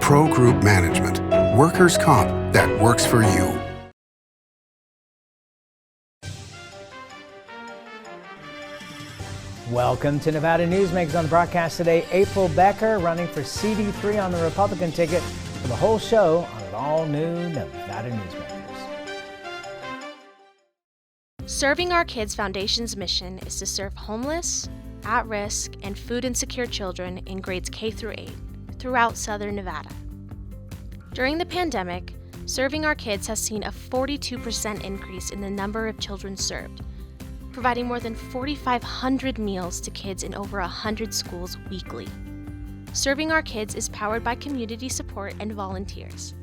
Pro Group Management. Workers' comp that works for you. Welcome to Nevada Newsmakers. On the broadcast today, April Becker running for CD3 on the Republican ticket. For the whole show on an all-new Nevada Newsmakers. Serving Our Kids Foundation's mission is to serve homeless, at-risk, and food insecure children in grades K through 8 throughout Southern Nevada. During the pandemic, Serving Our Kids has seen a 42% increase in the number of children served, providing more than 4,500 meals to kids in over 100 schools weekly. Serving Our Kids is powered by community support and volunteers.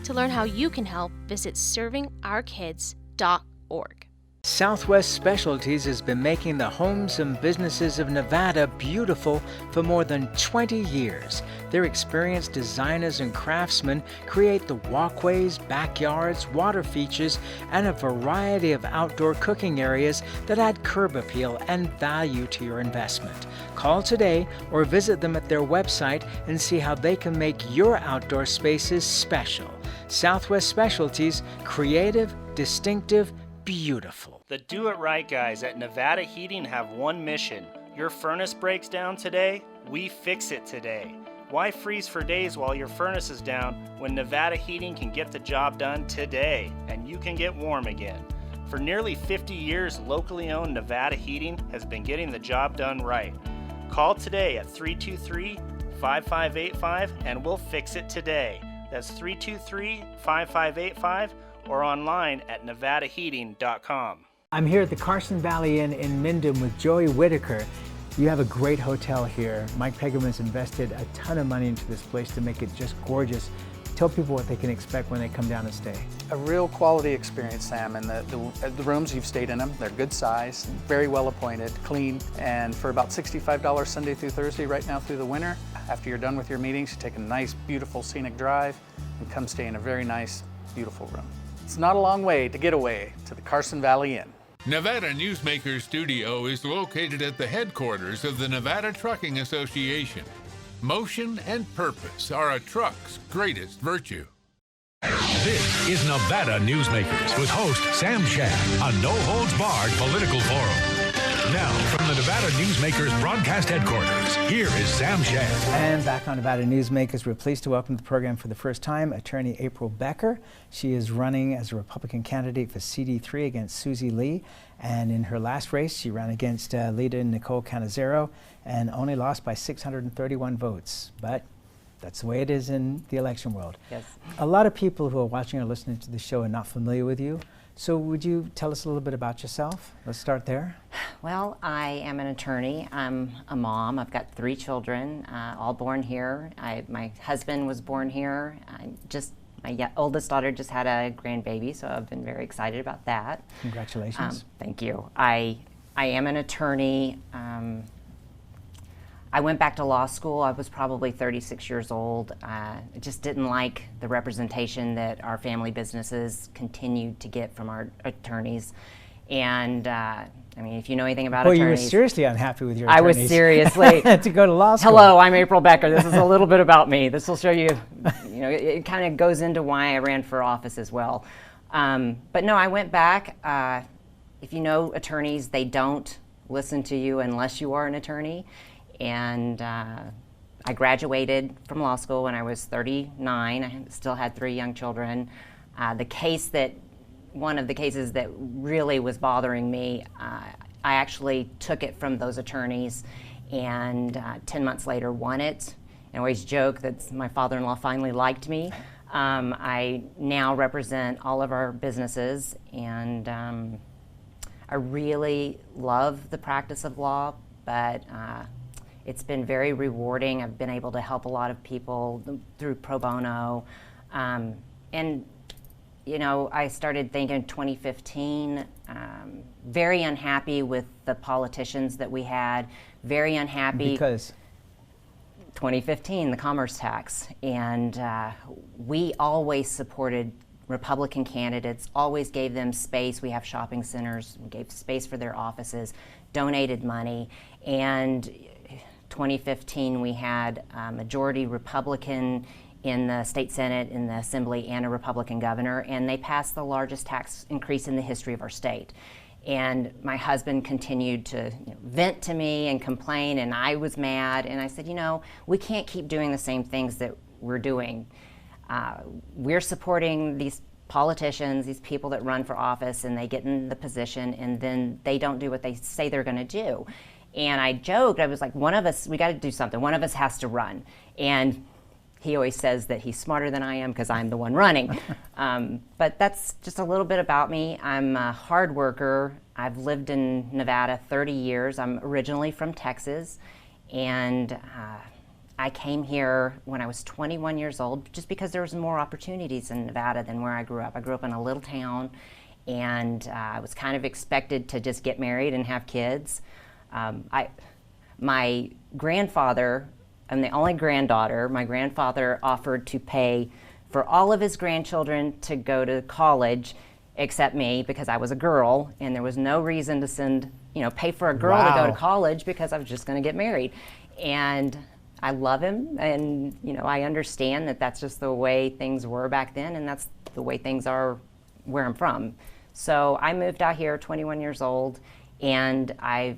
To learn how you can help, visit servingourkids.org. Southwest Specialties has been making the homes and businesses of Nevada beautiful for more than 20 years. Their experienced designers and craftsmen create the walkways, backyards, water features, and a variety of outdoor cooking areas that add curb appeal and value to your investment. Call today or visit them at their website and see how they can make your outdoor spaces special. Southwest Specialties, creative, distinctive, beautiful. The Do It Right guys at Nevada Heating have one mission. Your furnace breaks down today, we fix it today. Why freeze for days while your furnace is down when Nevada Heating can get the job done today and you can get warm again? For nearly 50 years, locally owned Nevada Heating has been getting the job done right. Call today at 323-5585 and we'll fix it today. That's 323-5585 or online at nevadaheating.com. I'm here at the Carson Valley Inn in Minden with Joey Whitaker. You have a great hotel here. Mike Pegerman's invested a ton of money into this place to make it just gorgeous. Tell people what they can expect when they come down and stay. A real quality experience, Sam, and the rooms, you've stayed in them, they're good size, very well appointed, clean, and for about $65 Sunday through Thursday right now through the winter. After you're done with your meetings, you take a nice, beautiful scenic drive and come stay in a very nice, beautiful room. It's not a long way to get away to the Carson Valley Inn. Nevada Newsmakers Studio is located at the headquarters of the Nevada Trucking Association. Motion and purpose are a truck's greatest virtue. This is Nevada Newsmakers with host Sam Shad, a no-holds-barred political forum. Now, from the Nevada Newsmakers broadcast headquarters, here is Sam Shad. And back on Nevada Newsmakers, we're pleased to welcome to the program for the first time attorney April Becker. She is running as a Republican candidate for CD3 against Susie Lee. And in her last race, she ran against leader Nicole Canizero and only lost by 631 votes. But that's the way it is in the election world. Yes. A lot of people who are watching or listening to the show are not familiar with you. So would you tell us a little bit about yourself? Let's start there. Well, I am an attorney. I'm a mom. I've got 3 children, all born here. My husband was born here. My oldest daughter just had a grandbaby, so I've been very excited about that. Congratulations. Thank you. I am an attorney. I went back to law school. I was probably 36 years old. I just didn't like the representation that our family businesses continued to get from our attorneys. And I mean, if you know anything about attorneys. Well, you were seriously unhappy with your attorneys. I was seriously. to go to law school. Hello, I'm April Becker. This is a little bit about me. This will show you, it kind of goes into why I ran for office as well. But no, I went back. If you know attorneys, they don't listen to you unless you are an attorney. And I graduated from law school when I was 39. I still had 3 young children. One of the cases that really was bothering me, I actually took it from those attorneys and 10 months later won it. I always joke that my father-in-law finally liked me. I now represent all of our businesses, and I really love the practice of law, but it's been very rewarding. I've been able to help a lot of people through pro bono. And, I started thinking in 2015, very unhappy with the politicians that we had, very unhappy. Because? 2015, the commerce tax. And we always supported Republican candidates, always gave them space. We have shopping centers, we gave space for their offices, donated money. And 2015, we had a majority Republican in the state senate, in the assembly, and a Republican governor, and they passed the largest tax increase in the history of our state. And my husband continued to vent to me and complain, and I was mad, and I said, we can't keep doing the same things that we're doing. We're supporting these politicians, these people that run for office, and they get in the position, and then they don't do what they say they're going to do. And I joked, I was like, one of us, we got to do something. One of us has to run. And he always says that he's smarter than I am because I'm the one running. But that's just a little bit about me. I'm a hard worker. I've lived in Nevada 30 years. I'm originally from Texas. And I came here when I was 21 years old just because there was more opportunities in Nevada than where I grew up. I grew up in a little town, and I was kind of expected to just get married and have kids. My grandfather, I'm the only granddaughter. My grandfather offered to pay for all of his grandchildren to go to college except me because I was a girl, and there was no reason to pay for a girl to go to college because I was just going to get married. And I love him, and I understand that that's just the way things were back then, and that's the way things are where I'm from. So I moved out here 21 years old, and I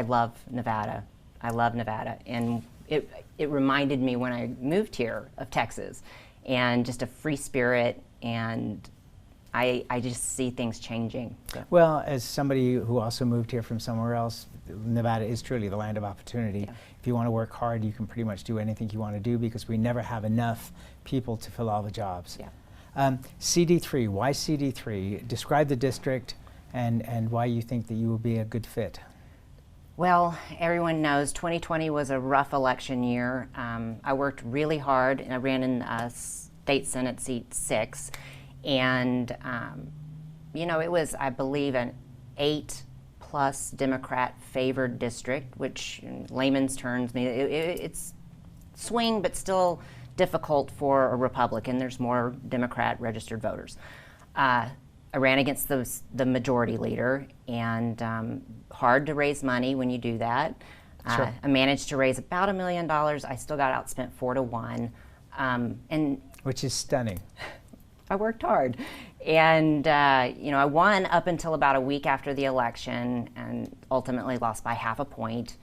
love Nevada. I love Nevada, and it reminded me when I moved here of Texas, and just a free spirit, and I just see things changing. So. Well, as somebody who also moved here from somewhere else, Nevada is truly the land of opportunity. Yeah. If you want to work hard, you can pretty much do anything you want to do because we never have enough people to fill all the jobs. Yeah. CD3, why CD3? Describe the district and why you think that you will be a good fit. Well, everyone knows 2020 was a rough election year. I worked really hard, and I ran in State Senate seat 6. And, it was, I believe, an 8+ Democrat-favored district, which in layman's terms, it's swing, but still difficult for a Republican. There's more Democrat registered voters. I ran against the majority leader, and hard to raise money when you do that. Sure. I managed to raise about $1 million. I still got outspent 4-1. And which is stunning. I worked hard. And, I won up until about a week after the election and ultimately lost by half a point.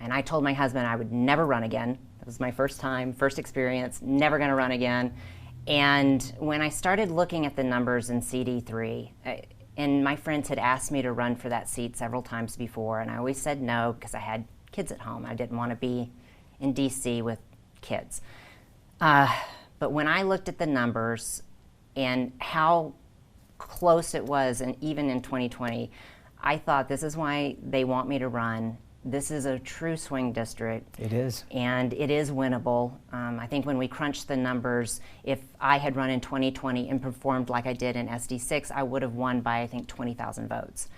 And I told my husband I would never run again. It was my first time, first experience, never going to run again. And when I started looking at the numbers in CD3, and my friends had asked me to run for that seat several times before, and I always said no because I had kids at home. I didn't want to be in DC with kids. But when I looked at the numbers and how close it was, and even in 2020, I thought this is why they want me to run. This is a true swing district. It is. And it is winnable. I think when we crunched the numbers, if I had run in 2020 and performed like I did in SD6, I would have won by, I think, 20,000 votes.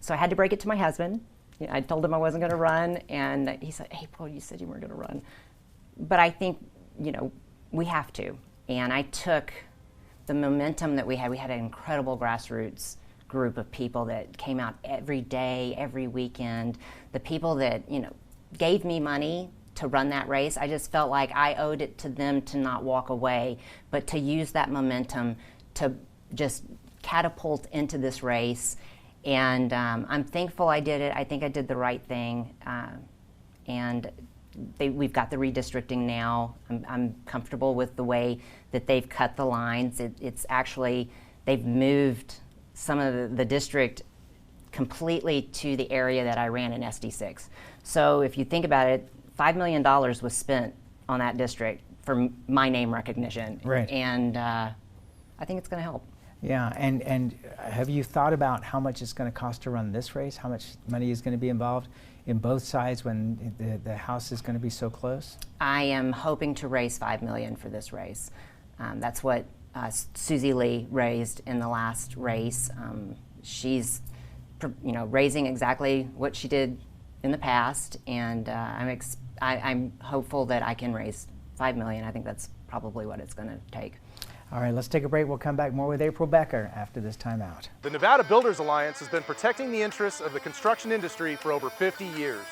So I had to break it to my husband. I told him I wasn't going to run, and he said, April, you said you weren't going to run. But I think, we have to. And I took the momentum that we had. We had an incredible grassroots group of people that came out every day, every weekend. The people that, gave me money to run that race, I just felt like I owed it to them to not walk away, but to use that momentum to just catapult into this race. And I'm thankful I did it. I think I did the right thing. And we've got the redistricting now. I'm comfortable with the way that they've cut the lines. It's actually, they've moved some of the district completely to the area that I ran in SD6. So if you think about it, $5 million was spent on that district for my name recognition. Right. And I think it's going to help. Yeah, and have you thought about how much it's going to cost to run this race? How much money is going to be involved in both sides when the House is going to be so close? I am hoping to raise $5 million for this race. That's what Susie Lee raised in the last race. She's, raising exactly what she did in the past, and I'm hopeful that I can raise $5 million. I think that's probably what it's going to take. All right, let's take a break. We'll come back more with April Becker after this timeout. The Nevada Builders Alliance has been protecting the interests of the construction industry for over 50 years.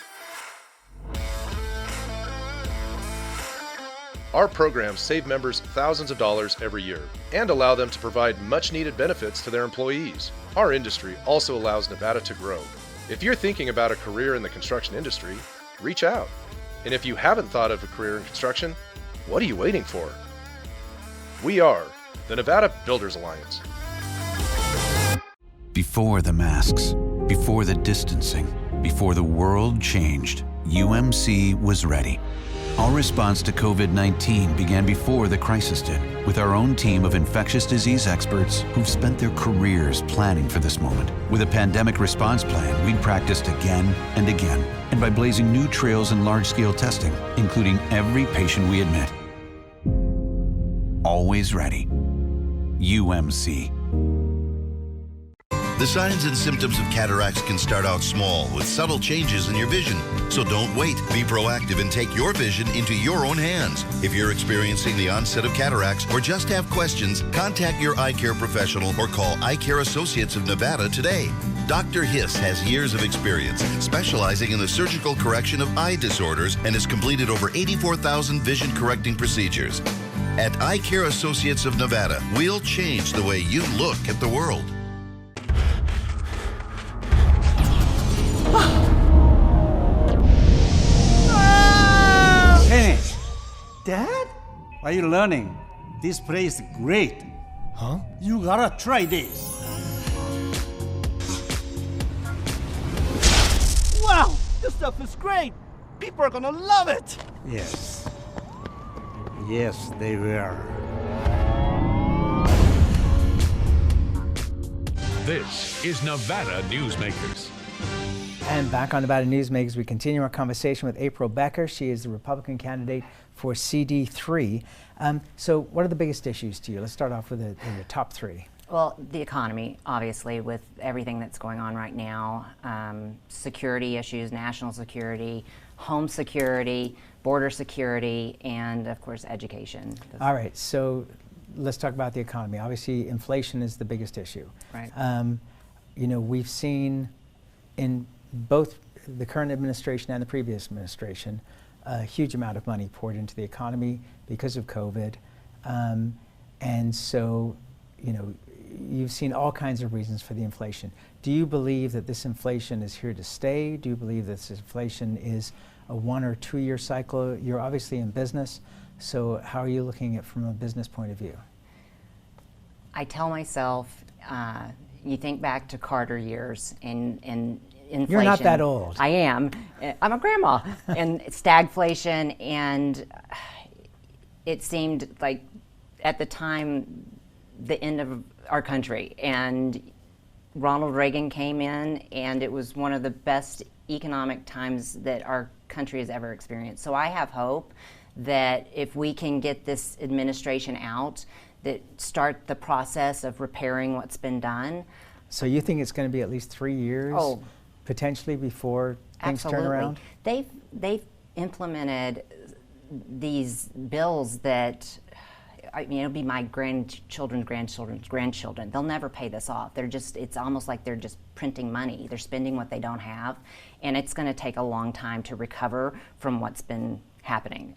Our programs save members thousands of dollars every year and allow them to provide much-needed benefits to their employees. Our industry also allows Nevada to grow. If you're thinking about a career in the construction industry, reach out. And if you haven't thought of a career in construction, what are you waiting for? We are the Nevada Builders Alliance. Before the masks, before the distancing, before the world changed, UMC was ready. Our response to COVID-19 began before the crisis did, with our own team of infectious disease experts who've spent their careers planning for this moment. With a pandemic response plan, we'd practiced again and again, and by blazing new trails in large-scale testing, including every patient we admit. Always ready. UMC. The signs and symptoms of cataracts can start out small with subtle changes in your vision. So don't wait. Be proactive and take your vision into your own hands. If you're experiencing the onset of cataracts or just have questions, contact your eye care professional or call Eye Care Associates of Nevada today. Dr. Hiss has years of experience specializing in the surgical correction of eye disorders and has completed over 84,000 vision correcting procedures. At Eye Care Associates of Nevada, we'll change the way you look at the world. Hey, Dad? What are you learning? This place is great. Huh? You gotta try this. Wow, this stuff is great. People are gonna love it. Yes. Yes, they will. This is Nevada Newsmakers. And back on Nevada Newsmakers, we continue our conversation with April Becker. She is the Republican candidate for CD3. So what are the biggest issues to you? Let's start off with the top three. Well, the economy, obviously, with everything that's going on right now, security issues, national security, home security, border security, and of course, education. All right, so let's talk about the economy. Obviously, inflation is the biggest issue. Right. You know, we've seen in both the current administration and the previous administration a huge amount of money poured into the economy because of COVID. And so, you know, you've seen all kinds of reasons for the inflation. Do you believe that this inflation is here to stay? Do you believe that this inflation is a 1 or 2 year cycle? You're obviously in business, so how are you looking at it from a business point of view? I tell myself, you think back to Carter years and inflation. You're not that old. I am. I'm a grandma. And stagflation, and it seemed like at the time the end of our country. And Ronald Reagan came in, and it was one of the best economic times that our country has ever experienced. So I have hope that if we can get this administration out, that start the process of repairing what's been done. So you think it's going to be at least 3 years, potentially, before things turn around? They've implemented these bills that, I mean, it'll be my grandchildren's grandchildren. They'll never pay this off. It's almost like they're just printing money. They're spending what they don't have, and it's going to take a long time to recover from what's been happening.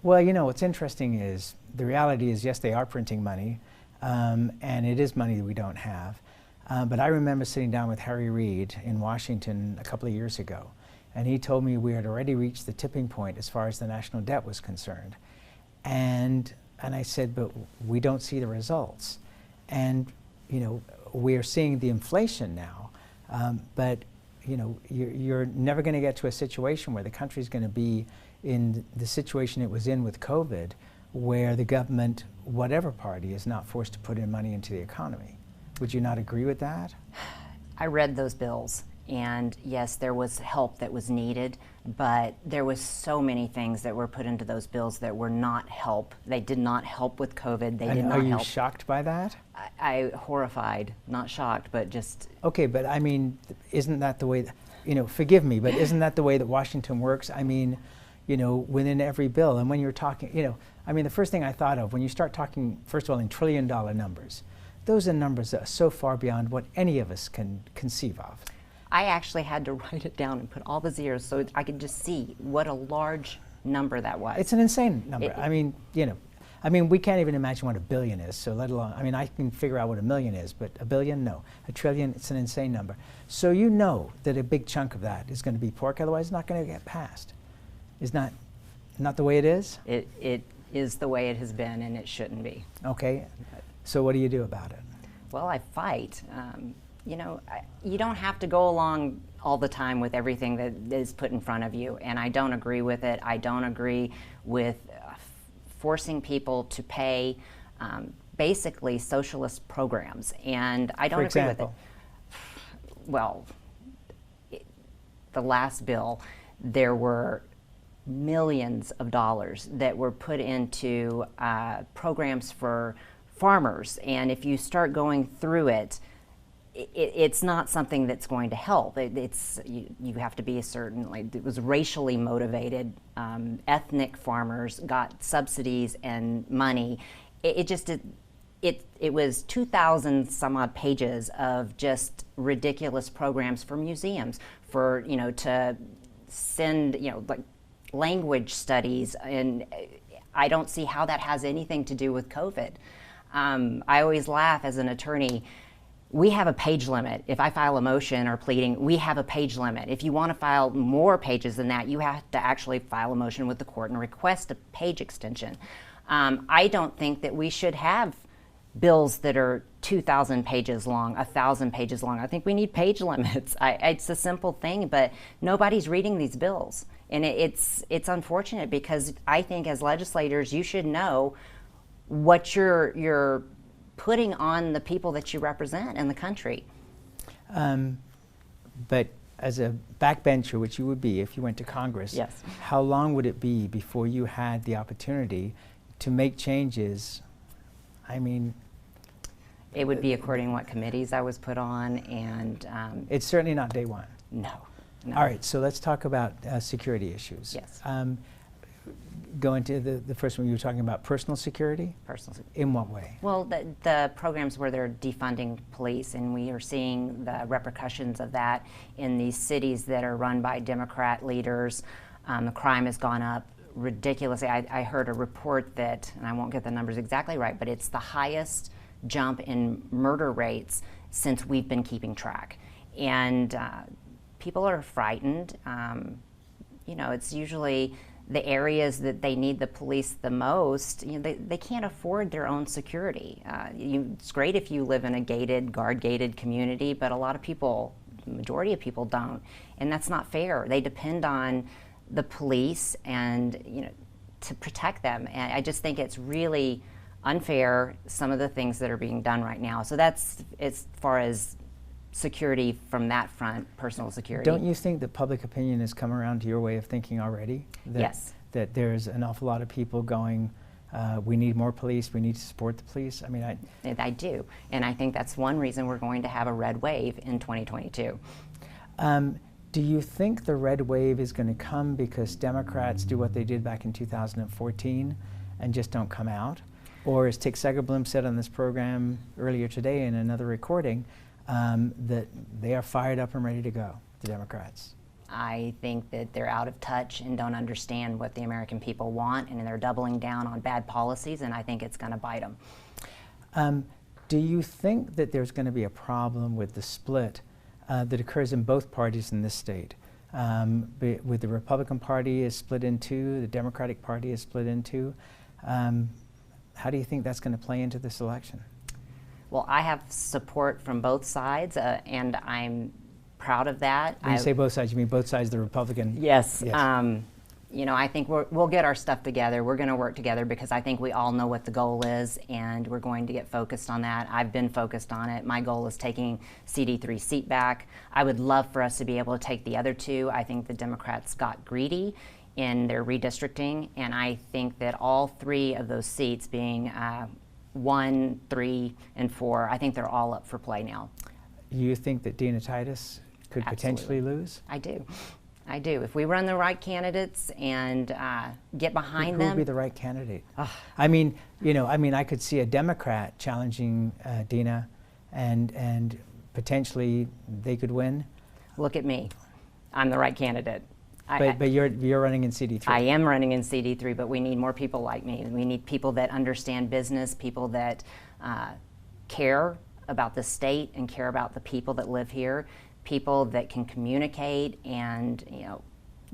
Well, you know, what's interesting is the reality is, yes, they are printing money, and it is money that we don't have. But I remember sitting down with Harry Reid in Washington a couple of years ago, and he told me we had already reached the tipping point as far as the national debt was concerned. And I said, but we don't see the results. And, you know, we're seeing the inflation now, but, you know, you're never going to get to a situation where the country's going to be in the situation it was in with COVID, where the government, whatever party, is not forced to put in money into the economy. Would you not agree with that? I read those bills, and yes, there was help that was needed, but there was so many things that were put into those bills that were not help. They did not help with COVID. They did not help. Are you shocked by that? I horrified, not shocked, but just... Okay, but I mean, isn't that the way, you know, forgive me, but isn't that the way that Washington works? I mean, you know, within every bill, and when you're talking, you know, I mean, the first thing I thought of when you start talking, first of all, in trillion-dollar numbers, those are numbers that are so far beyond what any of us can conceive of. I actually had to write it down and put all the zeros so I could just see what a large number that was. It's an insane number. We can't even imagine what $1 billion is, so let alone, I can figure out what $1 million is, but $1 billion, no. $1 trillion, it's an insane number. So you know that a big chunk of that is going to be pork, otherwise it's not going to get passed. Is not the way it is? It is the way it has been, and it shouldn't be. Okay, so what do you do about it? Well, I fight. You don't have to go along all the time with everything that is put in front of you, and I don't agree with it. I don't agree with forcing people to pay basically socialist programs, and I don't agree with it. Well, the last bill, there were millions of dollars that were put into programs for farmers, and if you start going through it, it's not something that's going to help. You have to be a certain, it was racially motivated. Ethnic farmers got subsidies and money. It was 2,000 some odd pages of just ridiculous programs for museums, for to send language studies, and I don't see how that has anything to do with COVID. I always laugh as an attorney. We have a page limit. If I file a motion or pleading, we have a page limit. If you want to file more pages than that, you have to actually file a motion with the court and request a page extension. I don't think that we should have bills that are 2,000 pages long, 1,000 pages long. I think we need page limits. It's a simple thing, but nobody's reading these bills. And it's unfortunate, because I think as legislators, you should know what you're putting on the people that you represent in the country. But as a backbencher, which you would be if you went to Congress, yes, how long would it be before you had the opportunity to make changes? It would be according to what committees I was put on, and it's certainly not day one. No. All right, so let's talk about security issues. Yes. Go into the first one. You were talking about personal security? Personal security. In what way? Well, the programs where they're defunding police, and we are seeing the repercussions of that in these cities that are run by Democrat leaders. The crime has gone up ridiculously. I heard a report that, and I won't get the numbers exactly right, but it's the highest jump in murder rates since we've been keeping track. And people are frightened. It's usually the areas that they need the police the most. They can't afford their own security. It's great if you live in a guard-gated community, but a lot of people, the majority of people don't, and that's not fair. They depend on the police and to protect them, and I just think it's really unfair, some of the things that are being done right now. So that's as far as security from that front, personal security. Don't you think that public opinion has come around to your way of thinking already? Yes. That there's an awful lot of people going, we need more police, we need to support the police? I do, and I think that's one reason we're going to have a red wave in 2022. Do you think the red wave is going to come because Democrats do what they did back in 2014 and just don't come out? Or as Tick Segerblum said on this program earlier today in another recording, that they are fired up and ready to go, the Democrats? I think that they're out of touch and don't understand what the American people want, and they're doubling down on bad policies, and I think it's going to bite them. Do you think that there's going to be a problem with the split that occurs in both parties in this state? With the Republican Party is split in two, the Democratic Party is split in two. How do you think that's going to play into this election? Well, I have support from both sides, and I'm proud of that. When you say both sides, you mean both sides of the Republican? Yes. I think we'll get our stuff together. We're going to work together because I think we all know what the goal is, and we're going to get focused on that. I've been focused on it. My goal is taking CD3 seat back. I would love for us to be able to take the other two. I think the Democrats got greedy in their redistricting, and I think that all three of those seats being 1, 3, and 4, I think they're all up for play now. You think that Dina Titus could potentially lose? I do. If we run the right candidates and get behind them. Who would be the right candidate? I could see a Democrat challenging Dina, and potentially they could win. Look at me. I'm the right candidate. But you're running in CD3. I am running in CD3, but we need more people like me. We need people that understand business, people that care about the state and care about the people that live here, people that can communicate and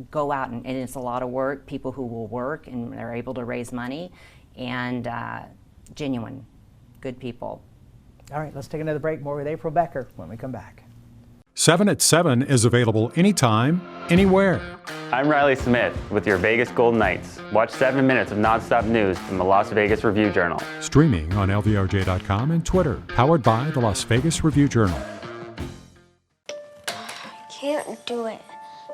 go out and it's a lot of work. People who will work and they're able to raise money, and genuine, good people. All right, let's take another break. More with April Becker when we come back. 7 at 7 is available anytime, anywhere. I'm Riley Smith with your Vegas Golden Knights. Watch 7 minutes of nonstop news from the Las Vegas Review-Journal. Streaming on LVRJ.com and Twitter. Powered by the Las Vegas Review-Journal. Can't do it.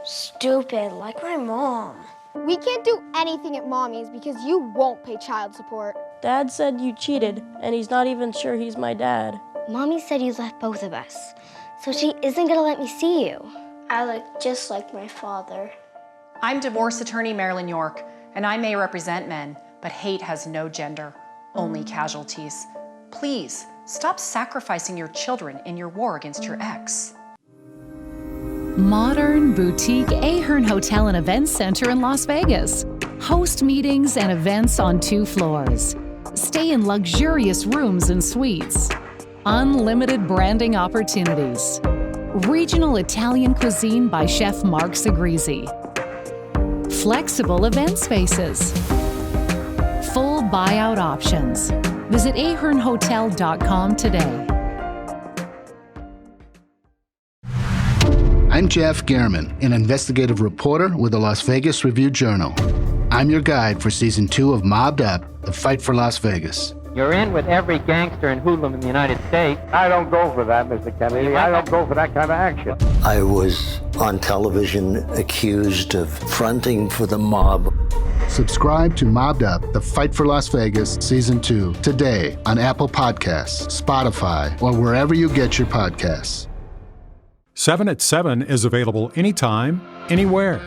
Stupid, like my mom. We can't do anything at Mommy's because you won't pay child support. Dad said you cheated, and he's not even sure he's my dad. Mommy said you left both of us, so she isn't gonna let me see you. I look just like my father. I'm divorce attorney Marilyn York, and I may represent men, but hate has no gender, only casualties. Please, stop sacrificing your children in your war against your ex. Modern boutique Ahern Hotel and Events Center in Las Vegas. Host meetings and events on 2 floors. Stay in luxurious rooms and suites. Unlimited branding opportunities. Regional Italian cuisine by Chef Mark Segrisi. Flexible event spaces. Full buyout options. Visit ahernhotel.com today. I'm Jeff Gehrman, an investigative reporter with the Las Vegas Review-Journal. I'm your guide for Season 2 of Mobbed Up, The Fight for Las Vegas. You're in with every gangster and hoodlum in the United States. I don't go for that, Mr. Kennedy. I don't go for that kind of action. I was on television accused of fronting for the mob. Subscribe to Mobbed Up, The Fight for Las Vegas, Season 2, today on Apple Podcasts, Spotify, or wherever you get your podcasts. 7 at 7 is available anytime, anywhere.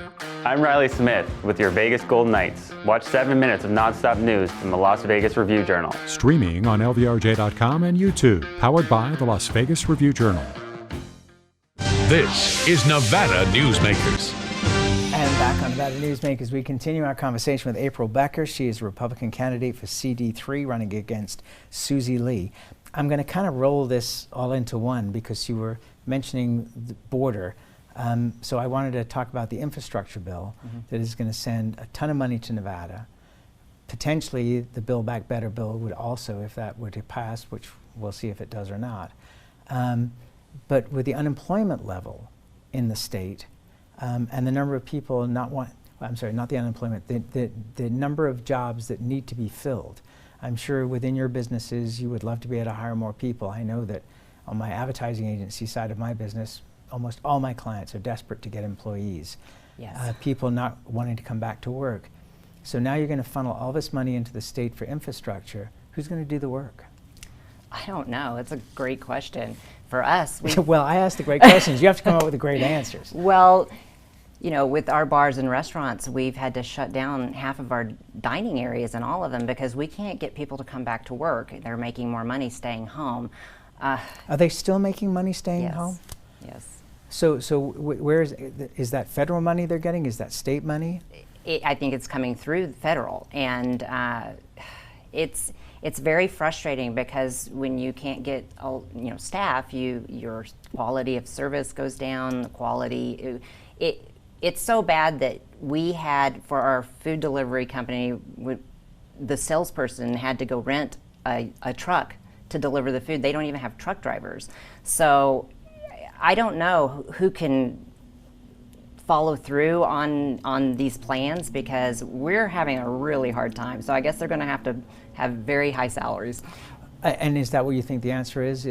I'm Riley Smith with your Vegas Golden Knights. Watch 7 minutes of nonstop news from the Las Vegas Review-Journal. Streaming on LVRJ.com and YouTube. Powered by the Las Vegas Review-Journal. This is Nevada Newsmakers. And back on Nevada Newsmakers, we continue our conversation with April Becker. She is a Republican candidate for CD3 running against Susie Lee. I'm going to kind of roll this all into one because you were mentioning the border. So I wanted to talk about the infrastructure bill that is going to send a ton of money to Nevada. Potentially the Build Back Better bill would also, if that were to pass, which we'll see if it does or not. But with the unemployment level in the state and the number of people not the unemployment, the number of jobs that need to be filled. I'm sure within your businesses you would love to be able to hire more people. I know that on my advertising agency side of my business, almost all my clients are desperate to get employees. Yes. People not wanting to come back to work. So now you're going to funnel all this money into the state for infrastructure. Who's going to do the work? I don't know. It's a great question. For us, well, I asked the great questions. You have to come up with the great answers. Well, with our bars and restaurants, we've had to shut down half of our dining areas and all of them because we can't get people to come back to work. They're making more money staying home. Are they still making money staying home? Yes. So where is that federal money they're getting? Is that state money? I think it's coming through federal, and it's very frustrating because when you can't get staff, your quality of service goes down. The quality it's so bad that we had for our food delivery company, the salesperson had to go rent a truck to deliver the food. They don't even have truck drivers. So I don't know who can follow through on these plans because we're having a really hard time. So I guess they're going to have very high salaries. And is that what you think the answer is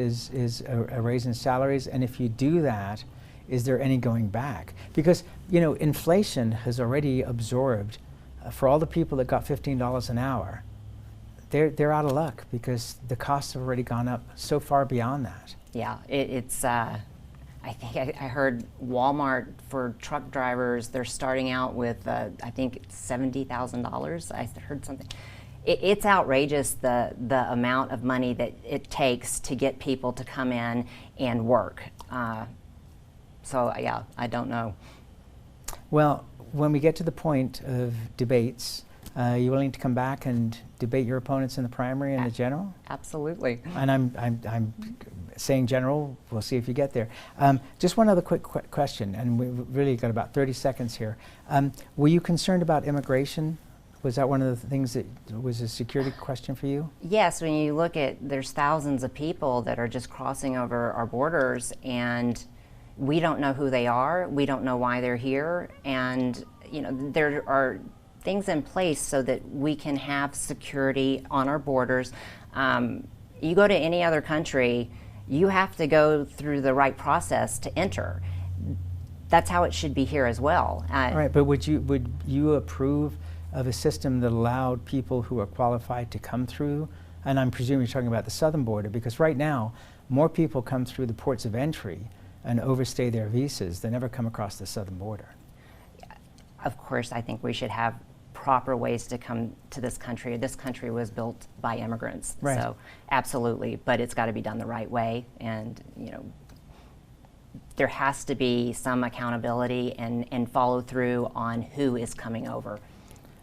a raise in salaries? And if you do that, is there any going back? Because inflation has already absorbed, for all the people that got $15 an hour, they're out of luck because the costs have already gone up so far beyond that. Yeah, it's. I think I heard Walmart for truck drivers. They're starting out with I think $70,000. I heard something. It's outrageous the amount of money that it takes to get people to come in and work. So yeah, I don't know. Well, when we get to the point of debates, are you willing to come back and debate your opponents in the primary and the general? Absolutely. And I'm saying general, we'll see if you get there. Just one other quick question, and we've really got about 30 seconds here. Were you concerned about immigration? Was that one of the things that was a security question for you? Yes, when you look at, there's thousands of people that are just crossing over our borders, and we don't know who they are, we don't know why they're here, and there are things in place so that we can have security on our borders. You go to any other country, you have to go through the right process to enter. That's how it should be here as well. All right, but would you approve of a system that allowed people who are qualified to come through? And I'm presuming you're talking about the southern border, because right now, more people come through the ports of entry and overstay their visas than ever come across the southern border. Of course, I think we should have proper ways to come to this country. This country was built by immigrants, right. So absolutely, but it's got to be done the right way, and there has to be some accountability and follow through on who is coming over.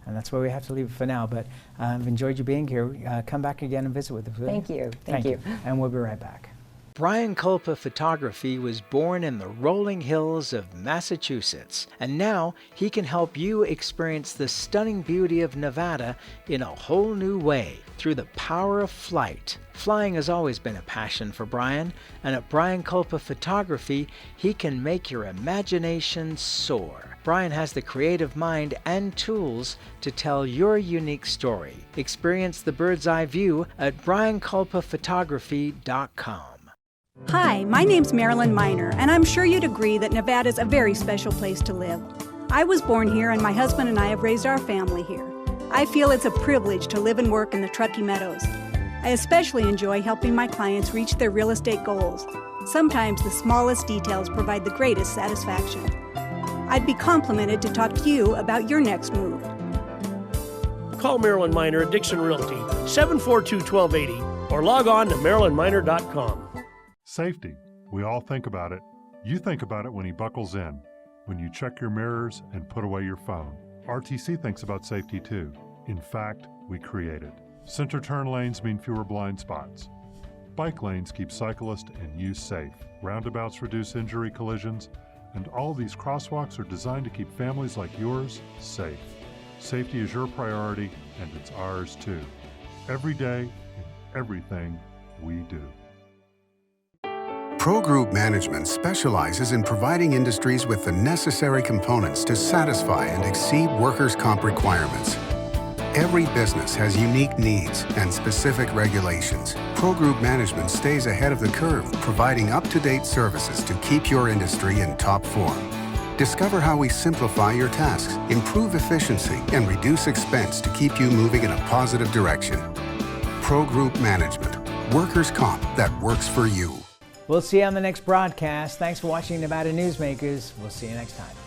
And that's where we have to leave it for now, but I've enjoyed you being here. Come back again and visit with us. Thank you. Thank you. And we'll be right back. Brian Culpa Photography was born in the rolling hills of Massachusetts, and now he can help you experience the stunning beauty of Nevada in a whole new way through the power of flight. Flying has always been a passion for Brian, and at Brian Culpa Photography, he can make your imagination soar. Brian has the creative mind and tools to tell your unique story. Experience the bird's eye view at brianculpaphotography.com. Hi, my name's Marilyn Miner, and I'm sure you'd agree that Nevada's a very special place to live. I was born here, and my husband and I have raised our family here. I feel it's a privilege to live and work in the Truckee Meadows. I especially enjoy helping my clients reach their real estate goals. Sometimes the smallest details provide the greatest satisfaction. I'd be complimented to talk to you about your next move. Call Marilyn Miner at Dixon Realty, 742-1280, or log on to marilynminer.com. Safety. We all think about it. You think about it when he buckles in, when you check your mirrors and put away your phone. RTC thinks about safety too. In fact, we create it. Center turn lanes mean fewer blind spots. Bike lanes keep cyclists and you safe. Roundabouts reduce injury collisions, and all these crosswalks are designed to keep families like yours safe. Safety is your priority, and it's ours too. Every day, in everything we do. Pro Group Management specializes in providing industries with the necessary components to satisfy and exceed workers' comp requirements. Every business has unique needs and specific regulations. Pro Group Management stays ahead of the curve, providing up-to-date services to keep your industry in top form. Discover how we simplify your tasks, improve efficiency, and reduce expense to keep you moving in a positive direction. Pro Group Management. Workers' comp that works for you. We'll see you on the next broadcast. Thanks for watching Nevada Newsmakers. We'll see you next time.